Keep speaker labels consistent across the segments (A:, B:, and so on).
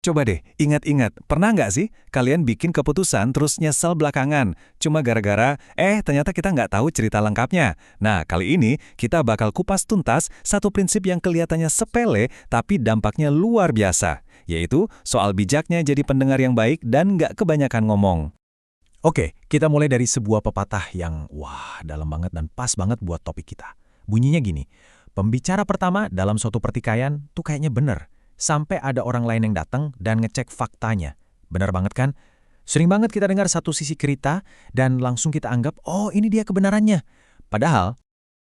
A: Coba deh, ingat-ingat, pernah nggak sih kalian bikin keputusan terus nyesel belakangan? Cuma gara-gara, ternyata kita nggak tahu cerita lengkapnya. Nah, kali ini kita bakal kupas tuntas satu prinsip yang kelihatannya sepele tapi dampaknya luar biasa, yaitu soal bijaknya jadi pendengar yang baik dan nggak kebanyakan ngomong.
B: Oke, kita mulai dari sebuah pepatah yang dalam banget dan pas banget buat topik kita. Bunyinya gini, pembicara pertama dalam suatu pertikaian tuh kayaknya bener, sampai ada orang lain yang datang dan ngecek faktanya. Bener banget kan? Sering banget kita dengar satu sisi cerita dan langsung kita anggap, oh ini dia kebenarannya. Padahal,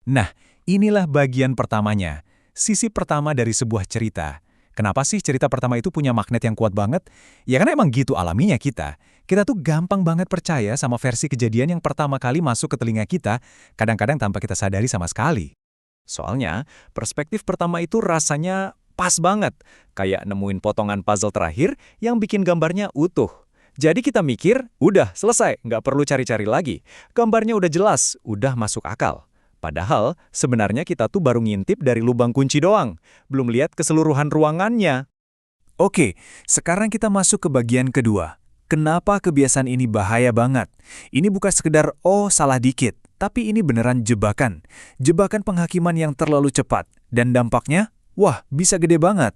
A: Nah, inilah bagian pertamanya. Sisi pertama dari sebuah cerita. Kenapa sih cerita pertama itu punya magnet yang kuat banget? Ya karena emang gitu alaminya kita. Kita tuh gampang banget percaya sama versi kejadian yang pertama kali masuk ke telinga kita, kadang-kadang tanpa kita sadari sama sekali. Soalnya, perspektif pertama itu rasanya pas banget, kayak nemuin potongan puzzle terakhir yang bikin gambarnya utuh. Jadi kita mikir, udah selesai, nggak perlu cari-cari lagi. Gambarnya udah jelas, udah masuk akal. Padahal, sebenarnya kita tuh baru ngintip dari lubang kunci doang, belum lihat keseluruhan ruangannya. Oke, sekarang kita masuk ke bagian kedua. Kenapa kebiasaan ini bahaya banget? Ini bukan sekedar, salah dikit, tapi ini beneran jebakan. Jebakan penghakiman yang terlalu cepat. Dan dampaknya, bisa gede banget.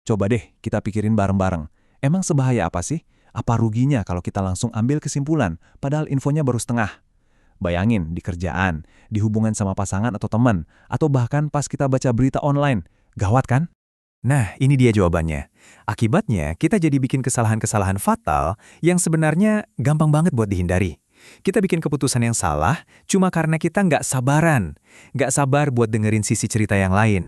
A: Coba deh kita pikirin bareng-bareng. Emang sebahaya apa sih? Apa ruginya kalau kita langsung ambil kesimpulan, padahal infonya baru setengah? Bayangin di kerjaan, di hubungan sama pasangan atau teman, atau bahkan pas kita baca berita online. Gawat kan? Nah, ini dia jawabannya. Akibatnya, kita jadi bikin kesalahan-kesalahan fatal yang sebenarnya gampang banget buat dihindari. Kita bikin keputusan yang salah cuma karena kita nggak sabaran. Nggak sabar buat dengerin sisi cerita yang lain.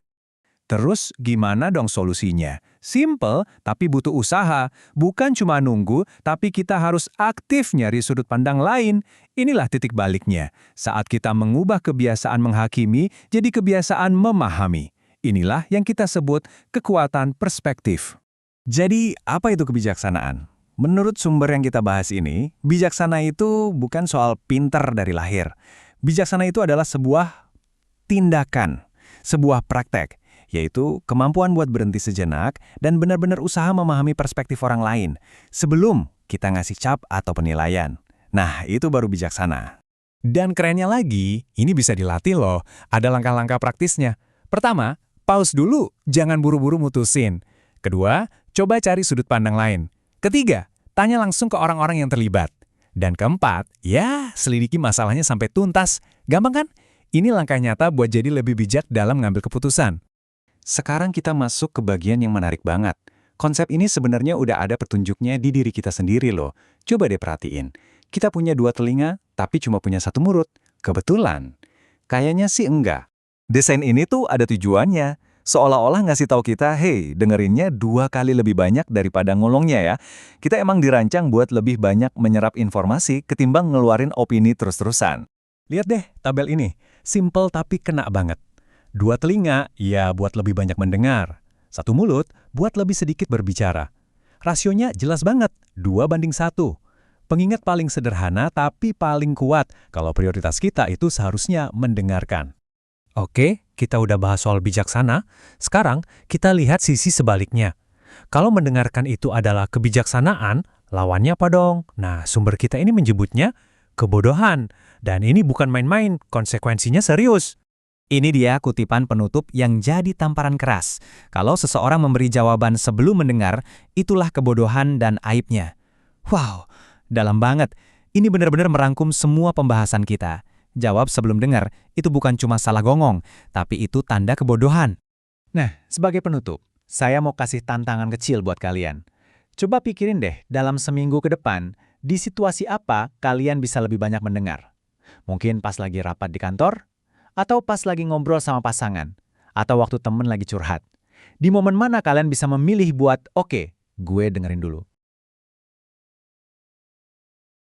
A: Terus gimana dong solusinya? Simple, tapi butuh usaha. Bukan cuma nunggu, tapi kita harus aktif nyari sudut pandang lain. Inilah titik baliknya. Saat kita mengubah kebiasaan menghakimi, jadi kebiasaan memahami. Inilah yang kita sebut kekuatan perspektif. Jadi, apa itu kebijaksanaan? Menurut sumber yang kita bahas ini, bijaksana itu bukan soal pinter dari lahir. Bijaksana itu adalah sebuah tindakan, sebuah praktek, yaitu kemampuan buat berhenti sejenak dan benar-benar usaha memahami perspektif orang lain sebelum kita ngasih cap atau penilaian. Nah, itu baru bijaksana. Dan kerennya lagi, ini bisa dilatih loh. Ada langkah-langkah praktisnya. Pertama, pause dulu, jangan buru-buru mutusin. Kedua, coba cari sudut pandang lain. Ketiga, tanya langsung ke orang-orang yang terlibat. Dan keempat, selidiki masalahnya sampai tuntas. Gampang kan? Ini langkah nyata buat jadi lebih bijak dalam mengambil keputusan. Sekarang kita masuk ke bagian yang menarik banget. Konsep ini sebenarnya udah ada petunjuknya di diri kita sendiri loh. Coba deh perhatiin. Kita punya 2 telinga, tapi cuma punya 1 mulut. Kebetulan? Kayaknya sih enggak. Desain ini tuh ada tujuannya. Seolah-olah ngasih tahu kita, hey, dengerinnya 2 kali lebih banyak daripada ngolongnya ya. Kita emang dirancang buat lebih banyak menyerap informasi ketimbang ngeluarin opini terus-terusan. Lihat deh tabel ini. Simple tapi kena banget. 2 telinga, buat lebih banyak mendengar. 1 mulut, buat lebih sedikit berbicara. Rasionya jelas banget, 2:1. Pengingat paling sederhana tapi paling kuat kalau prioritas kita itu seharusnya mendengarkan. Oke, kita udah bahas soal bijaksana. Sekarang kita lihat sisi sebaliknya. Kalau mendengarkan itu adalah kebijaksanaan, lawannya apa dong? Nah, sumber kita ini menyebutnya kebodohan. Dan ini bukan main-main, konsekuensinya serius. Ini dia kutipan penutup yang jadi tamparan keras. Kalau seseorang memberi jawaban sebelum mendengar, itulah kebodohan dan aibnya. Wow, dalam banget. Ini benar-benar merangkum semua pembahasan kita. Jawab sebelum dengar, itu bukan cuma salah gongong, tapi itu tanda kebodohan. Nah, sebagai penutup, saya mau kasih tantangan kecil buat kalian. Coba pikirin deh, dalam seminggu ke depan, di situasi apa kalian bisa lebih banyak mendengar? Mungkin pas lagi rapat di kantor? Atau pas lagi ngobrol sama pasangan, atau waktu temen lagi curhat. Di momen mana kalian bisa memilih buat, oke, gue dengerin dulu.